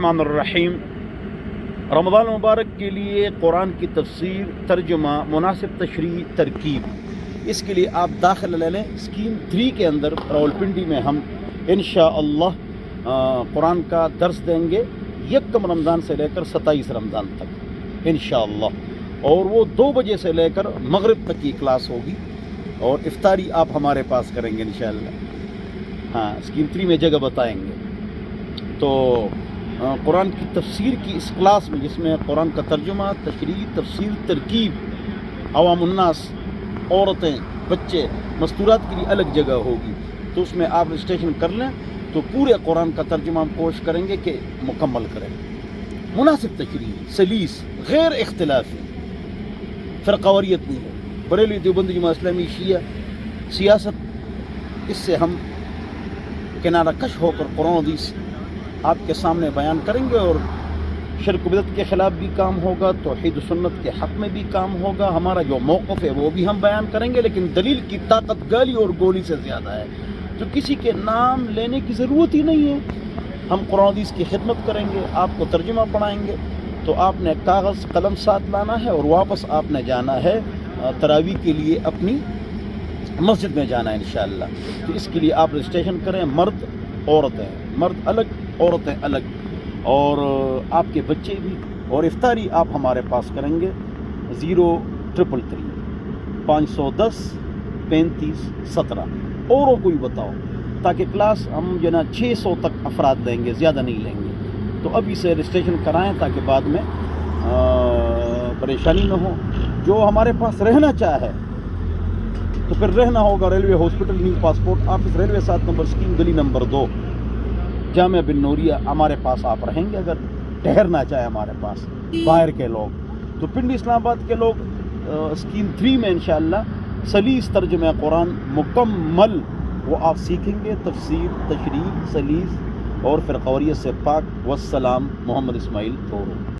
الرحمن الرحیم۔ رمضان المبارک کے لیے قرآن کی تفسیر، ترجمہ، مناسب تشریح، ترکیب، اس کے لیے آپ داخلہ لے لیں اسکیم 3 کے اندر۔ راولپنڈی میں ہم انشاءاللہ قرآن کا درس دیں گے 1 رمضان سے لے کر 27 رمضان تک انشاءاللہ، اور وہ 2 بجے سے لے کر مغرب تک کی کلاس ہوگی، اور افطاری آپ ہمارے پاس کریں گے انشاءاللہ۔ ہاں، اسکیم 3 میں جگہ بتائیں گے۔ تو قرآن کی تفسیر کی اس کلاس میں، جس میں قرآن کا ترجمہ، تشریح، تفسیر، ترکیب، عوام الناس، عورتیں، بچے، مستورات کے لیے الگ جگہ ہوگی، تو اس میں آپ رجسٹریشن کر لیں تو پورے قرآن کا ترجمہ ہم کوشش کریں گے کہ مکمل کریں۔ مناسب تشریح، سلیس، غیر اختلافی، فرقواریت نہیں ہے، بریلوی، دیوبندی، جماعت اسلامی، شیعہ، سیاست، اس سے ہم کنارہ کش ہو کر قرآن و حدیث آپ کے سامنے بیان کریں گے، اور شرک و بدعت کے خلاف بھی کام ہوگا، توحید و سنت کے حق میں بھی کام ہوگا۔ ہمارا جو موقف ہے وہ بھی ہم بیان کریں گے، لیکن دلیل کی طاقت گالی اور گولی سے زیادہ ہے، تو کسی کے نام لینے کی ضرورت ہی نہیں ہے۔ ہم قرآن و حدیث کی خدمت کریں گے، آپ کو ترجمہ پڑھائیں گے، تو آپ نے کاغذ قلم ساتھ لانا ہے، اور واپس آپ نے جانا ہے تراویح کے لیے اپنی مسجد میں جانا ہے انشاءاللہ۔ تو اس کے لیے آپ رجسٹریشن کریں، مرد عورتیں، مرد الگ، عورتیں الگ، اور آپ کے بچے بھی، اور افطاری آپ ہمارے پاس کریں گے 0333 510 35 17، اوروں کو بھی بتاؤ، تاکہ کلاس ہم جو نا 600 تک افراد لیں گے، زیادہ نہیں لیں گے، تو ابھی سے رجسٹریشن کرائیں تاکہ بعد میں پریشانی نہ ہو۔ جو ہمارے پاس رہنا چاہے تو پھر رہنا ہوگا railway hospital, new passport office, railway 7 number scheme, گلی نمبر 2، جامعہ بن نوریہ، ہمارے پاس آپ رہیں گے۔ اگر ٹھہرنا چاہے ہمارے پاس باہر کے لوگ، تو پنڈی اسلام آباد کے لوگ اسکیم 3 میں انشاءاللہ سلیس ترجمہ قرآن مکمل وہ آپ سیکھیں گے، تفسیر، تشریح، سلیس اور فرقواریت سے پاک۔ والسلام، محمد اسماعیل تورو۔